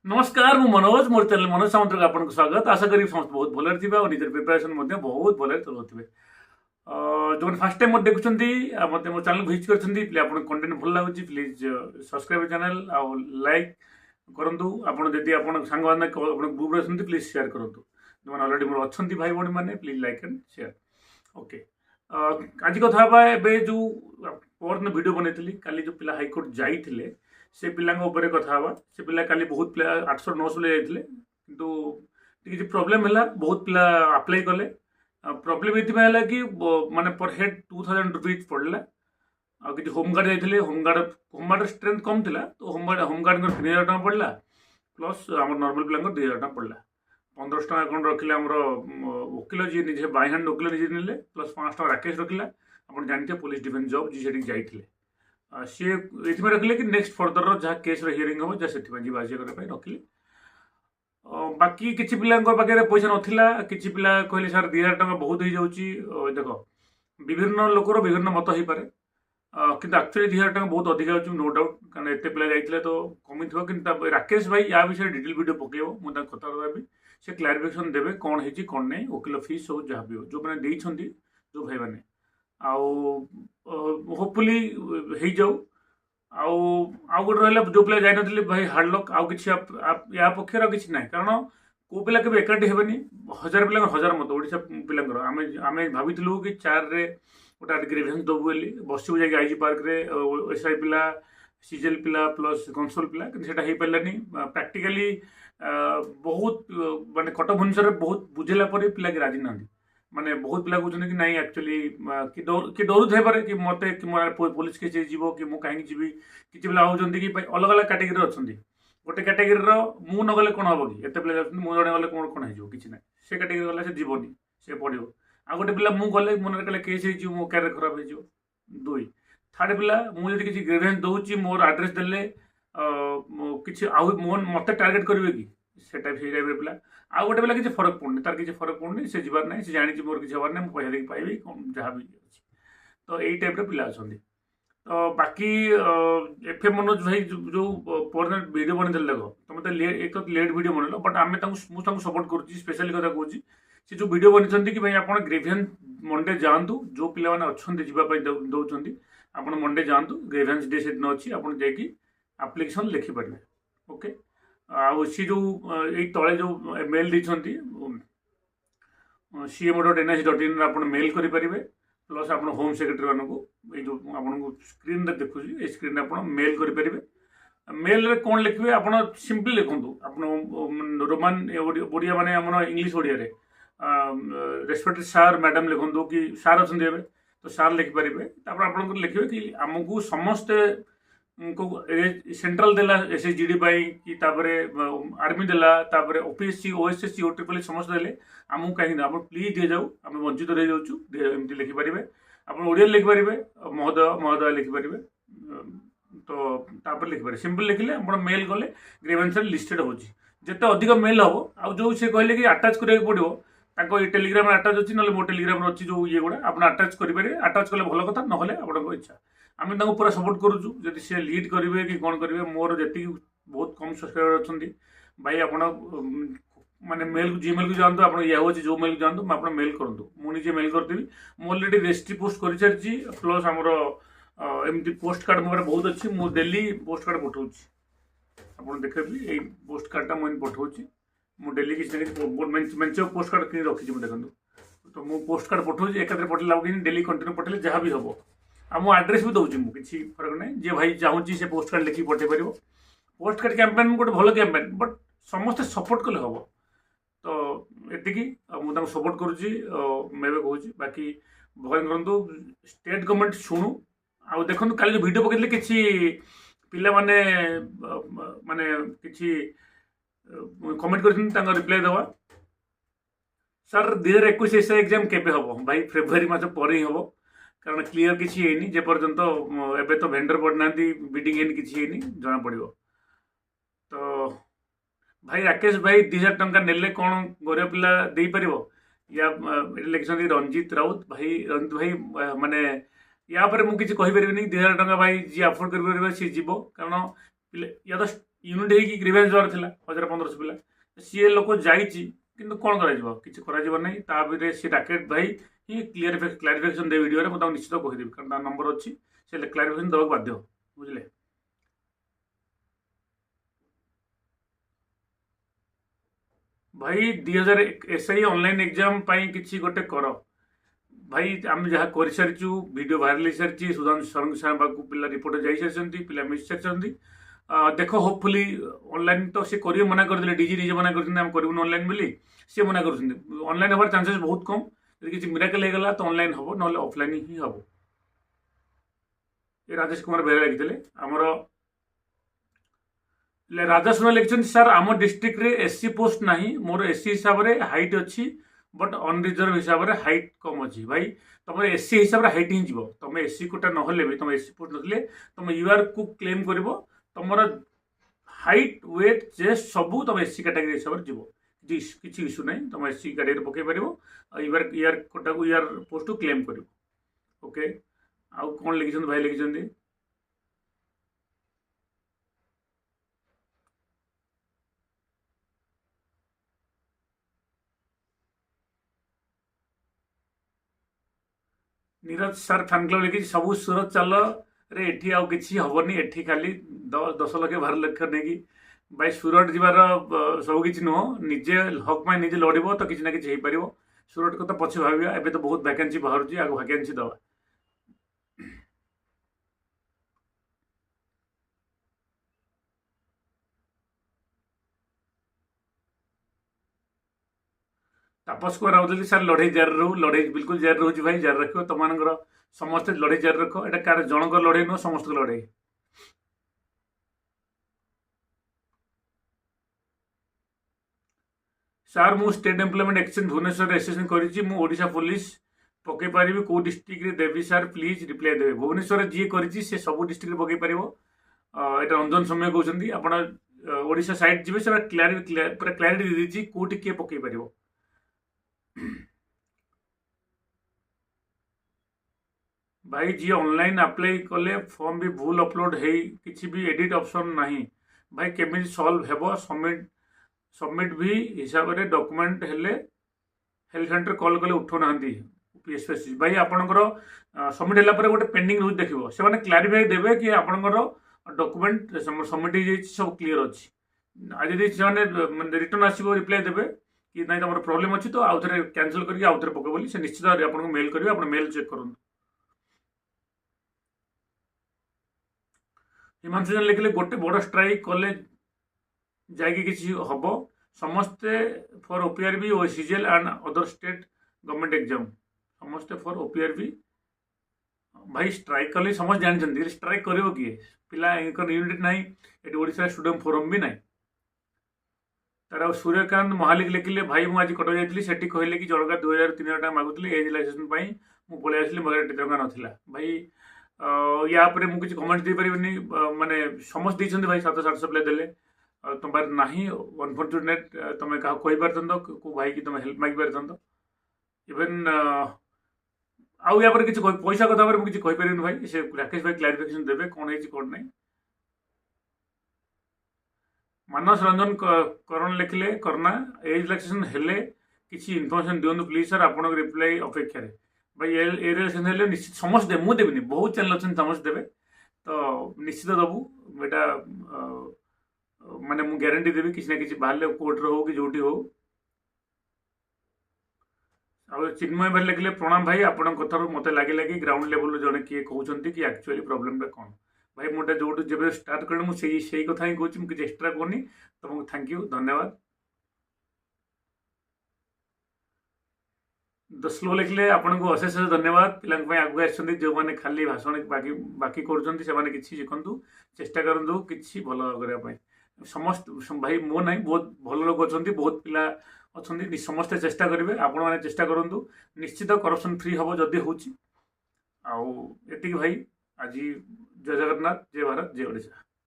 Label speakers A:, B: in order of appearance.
A: नमस्कार मु मनोज मोर चैनल मनोज सामंत आपको स्वागत आशा करी समस्त बहुत भले थे और निजर प्रिपरेशन बहुत भले चलाउे जो फर्स्ट टाइम मत देखुं मत मो चैनल विजिट कर आप कंटेंट भल लगुच प्लीज सब्सक्राइब चैनल आउ लाइक करूँ आपड़ी आप सांग मैंने ग्रुप अच्छे प्लीज शेयर करूँ जो मैंने अलरेडी मोर अच्छा भाई भाई मैंने please like and share okay. आज कथा जो परदिन भिड बनई काली जो पिला हाइकोर्ट जाइए से पिला कथा से पिला काली बहुत पिला 800-900 जाते कि प्रोब्लेम है बहुत पिला अप्लाई कले प्रोब्लेम ये कि माने पर हेड 2000 रुपीज पड़ला आ कि होमगार्ड जाते होमगार्ड स्ट्रेंथ कम थी तो होमगार्ड 3000 टका पड़ला प्लस आम नॉर्मल पिला 2000 टका पड़ला 1500 टका अकाउंट रखिले आमर वकिल जी निजे बाय हैंड वकिल निजे ने प्लस 500 टका राकेश रखिला आप जानते पुलिस डिफेन्स जॉब जी से जाइए सी ये रखिले कि नेक्स्ट फर्दर जहाँ केस हियरिंग हम जहाँ से करने रखिले। बाकी किसी पिला पाखे पैसा नाला कि पिला कहले सर 2000 टका बहुत हो जाऊँगी देख विभिन्न लोकर विभिन्न मत हो पारे कि एक्चुअली 2000 टका बहुत अधिक हो नो डाउट कारण एत पिला जाइए तो कमी थो कि राकेश भाई या विषय डिटेल वीडियो पकेब मुझे कथा देवी से क्लारिफिकेशन देवे कौन है कौन नहीं वकिल फीस सब जहाँ भी हो जो मैंने जो भाई मैंने होपफुली हो जाऊ आउ गोटे रहा जो पिला जाइए भाई हार्डलक आउ कि या पक्षर किसी ना कारण को पिला के एकाठी हेनी 1000 पिला 1000 मत ओडिशा पिला आम भाई कि 4 रे गोटे ग्रेभियंस दबू बोली बसू जाए आईजी पार्क रे एसआई पिला सीजेल पिला प्लस कनसोल पिला कि हो पारानी प्राक्टिकली बहुत माने कटक भुवनेश्वर बहुत बुझेला पिला कि राजी ना माने बहुत पिला कहते कि नहीं एक्चुअली कि डरू थे कि मत कि पुलिस केस जीव कि मुझे कहीं जी किसी पिला होती कि अलग अलग कैटेगरी अच्छा गोटे कैटेगरी मु न गले कौन हम कि एत पिला मुझे गले कौन कौन हो कि ना से कैटेगरी गला से जीवनी से पड़ो आ गए पिला मुझे गले मन कले केस हो मो क्यारियर खराब हो दुई थर्ड पिला मुझे किसी ग्रेभियंस दूसरी मोर आड्रेस देले कि मत टार्गेट करेंगे कि से टाइप से टाइप पिला आ गए पिला किसी फरक पड़नी तार किसी फरक पड़नी से जीवार ना से जानी मोर किसी हबार ना पैसा देख पाइबी जहाँ भी अच्छे तो यही टाइप पिला अच्छा तो बाकी एफ मनोज भाई जो पर वीडियो बनई देख तो मतलब एक लेट वीडियो बनल बट आम मुझे सपोर्ट करुँच स्पेशली कथा कहूँ से जो वीडियो बनई कि भाई आप ग्रेभियंस मंडे जातु जो पिला अच्छा जावाई दौरान आप मंडे जातु ग्रेभियंस डे से दिन अच्छी आप आप्लिकेसन लिखिपारे ओके सी जो ये तले जो मेल देती cm.nic.in आप मेल करेंगे प्लस आप होम सेक्रेटरी मानक जो आपको स्क्रीन देखुँ ये स्क्रीन आप मेल करेंगे मेल रे कौन लिखे आप सिंपली लिखुँ आप रोमान ओडिया माने आम इंग्लीश ओडिया रेस्पेक्टेड सार मैडम लिखुँ कि सार अच्छा तो सार लिखिपारे आप लिखे कि आमको समस्ते सेंट्रल देला एसएसजीडी कि आर्मी देला ओपीएससी ओएसएससी ओट्रिपल समस्त देले आमको कहीं आप प्लीज दि जाऊ आम वंचित रही जाऊँ एमती लिखिपारे आप ओडिया लिखिपारे महोदय महोदय लिखिपारे तो लिखिपारे सिंपल लिखिले आप मेल कले ग्रीवेंस लिस्टेड होते अधिक मेल हम आ जो से कहले कि अटैच करा पड़ो टेलीग्राम अटैच अच्छी ना मो टेलीग्राम अच्छी जो ये गुड़ा आप अटैच करेंगे अटैच कले भल कथा ना आप इच्छा आम पूरा सपोर्ट करुचु जदि सी लीड करेंगे कि कौन करेंगे मोर जी बहुत कम सब्सक्राइबर अच्छा भाई आप माने मेल जीमेल को जातु आप या जो मेल को जातु आप मेल करूँ मुझे मेल करदेवी मुझे अलरेडी रेजिस्ट्री पोस्ट कर सारी प्लस आमर एमती पोस्ट कार्ड मोर बहुत अच्छी मुझे डेली पोस्ट कार्ड पठाऊँ आप देखेबी ये पोस्ट कार्डटा मुझे पठाऊँ मुझे डेली किसी मेंचे पोस्ट कार्ड कि रखी देखो तो मुझे पोस्ट कार्ड पठाऊँ एकाधे पठेला डेली कंटिन्यू पठेले जहाँ भी हम आ मो आड्रेस भी दूसरी किसी फरक नहीं जे भाई चाहूँगी से पोस्ट कार्ड लिखिक पठे पार पोस्ट कार्ड कैंपेन गोटे भल कैंपेन बट समस्ते सपोर्ट कले हम तो ये मुझे सपोर्ट करुँची मैं कहूँ बाकी भगवान करूँ स्टेट गवर्नमेंट शुणु आ देखो कल जो वीडियो पकड़े किसी पिला माने माने किसी कमेंट कर रिप्लाई दवा सर 2021 एसआई एग्जाम केबे हम भाई फेब्रुआरी मास पर ही हम कारण क्लीयर किसी है जे पर्यंत एबे तो भेंडर पड़ना बिडिंग है किसी है जना पड़ो तो भाई राकेश भाई 2000 टंका नेले कौन गरीब पिला दे पार या लिखिं रंजित राउत भाई माने या पर मुझे किसी कहीपर 2000 टंका भाई जी अफोर्ड कर सी जीव कारण या तो यूनिट होगी ग्रीवेंस द्वारा था 1500 पिला सी लोक जाइए किंतु कौन कर किसी कर तापर सी राकेट भाई ही क्लारिफिकेशन दे वीडियो मुझे निश्चित कहीदेवी कारण नंबर अच्छी से क्लारिफिकेशन देवाक बाध्य बुझे। भाई 2000 एसआई ऑनलाइन एग्जाम किसी गोटे कर भाई आम जहाँ कर सारी वीडियो वायरल हो सारी सुधांशु शरण साहब पाक पिला रिपोर्टर जा सारी पिला मिस सारी देख होपफुली ऑनलाइन तो सी कर मना करदे डीजी डीजे मना कर करूँ ऑनलाइन बोली सी मना कर ऑनलाइन हमार चांसेस बहुत कम यदि किसी मिराकल होगा तो ऑनलाइन हम ना ऑफलाइन ही हम। ये राजेश कुमार बेहरा लिखते आमर राजा सुना लिखिं सर आम डिस्ट्रिक्ट रे एससी पोस्ट ना मोर एससी हिसाब से हाइट अच्छी बट अनरिजर्व हिसाब से हाइट कम अच्छी भाई तुम एससी हिसाब से हाइट ही जीव तुम एससी कोटा ना भी तुम एससी पोस्ट ना तुम यूआर को क्लेम कर तुम हाइट वेट चेस्ट सबू तुम एससी कैटेगरी हिसाब से जीव किसी इश्यू ना तुम एससी कैटेगरी पकई पार यूआर कोटा को यूआर पोस्ट को क्लेम कर ओके। आउ कौन लिखिं भाई लिखिं नीरज सर फैन क्लब लिखी सब सूरत चल रे एठी आउ किछि हबनी एठी खाली 10 लाख 12 लाख नहीं भाई सूरत जीवार सब किछि नुह निजे हक में निजे लड़ब तो किसी ना कि सूरत को तो पछे भाविया एबे तो बहुत वैकेंसी बाहर आगे वैकेंसी दवा। तापस कुमार राउत सर लड़े जारी रू लड़े बिल्कुल जारी रोज भाई जारी रख तुम समस्ते लड़े जारी रख एटा कार जनक लड़े नुह समस्त लड़े। सार मु state employment exchange Bhubaneswar registration करा पुलिस पकई पारि कौ डिस्ट्रिक्ट देवी सार प्लीज रिप्लाई देवे भुवनेश्वर जी कर सब डिस्ट्रिक्ट पकई पार यहाँ रंजन समय कहते आपड़ा साइट जी से पूरा क्लारिटी दे कौटी किए पकई पार। भाई जी ऑनलाइन अप्लाई कले फॉर्म भी भूल अपलोड है किसी भी एडिट ऑप्शन नहीं भाई केमी सॉल्व हेबो सबमिट भी हिसाब से डॉक्यूमेंट हेल्थ सेंटर कॉल कले उठो ना पीएसपीएससी भाई आपणकर सबमिट है गोटे पेंडिंग रोज देखो से क्लारिफाई देवे कि आपणकर डॉक्यूमेंट सबमिट हो सब क्लीयर अच्छी आज जब रिटर्न आसो रिप्लाई देवे कि नहीं तुम प्रोब्लेम अच्छी तो आउ थे कैंसल करके आउ थे पके बोली से निश्चित भाव आपको मेल करेंगे आप मेल चेक करूँ। हिमांशु जन लिखले गोटे बड़ स्ट्राइक कले जाकि किसी हम समस्ते फॉर ओपीआरबी और CGL and other state government exam समस्ते फॉर ओपीआरबी भाई स्ट्राइक कले समस्त जानते स्ट्राइक कर किए पिला यूनिट ना ये ओडिशा स्टूडेंट फोरम भी ना तार सूर्यकांत महालिक लिखिले भाई मुझे आज कटक जाइली से कहले कि जड़का 2000-3000 टाँग मागुली एज रिलैक्सेशन मुझे पलि आसली मोर टी टाँग नाला भाई या मुझे कमेंट दे पारि माने समस्त देते भाई 700-800 पिला देले तुम पार ना अनफर्चुनेट तुम क्या कही पार को भाई कि तुम हेल्प मागी पार इवेन आउ या किसी पैसा कथा मुझे किसी कहीपर भाई से राकेश भाई क्लारिफिकेशन देवे कौन है कौन नहीं। मानस रंजन करण लिखले करना एज रिलैक्सेशन हेले किसी इनफर्मेशन दिंतु प्लीज सर आप रिप्लाई अपेक्षा भाई ए रिलैक्सेशन हेले निश्चित समस्त दे मुझे देवी बहुत चैनल अच्छे समस्त देवे तो निश्चित दबू एटा माने मु गारंटी देवी किसी ना किसी बाहर कोर्ट हो कि जोटी हो। आ चिन्मय भाई लिखले प्रणाम भाई आपण कथार मत लगे कि ग्राउंड लेवल जड़े किए कहते कि एक्चुअली प्रोब्लेम कौन भाई मोटे जो जब स्टार्ट करें मुझे कथा ही कहूँ मुझे एक्सट्रा करनी तुमको थैंक यू धन्यवाद। द स्लो लिखले आपन को अशेष धन्यवाद पिला आगे आसछन्ती जो मैंने खाली भाषण बाकी कर शिखु चेष्टा करूँ कि भल करने समस्त भाई मो ना बहुत भल लोग अच्छा बहुत पिला अच्छा समस्ते चेष्टा करेंगे आपण मैंने चेष्टा करूँ निश्चित करप्शन फ्री हम जदि होती भाई आज जय जगन्नाथ जय भारत जय ओडिशा।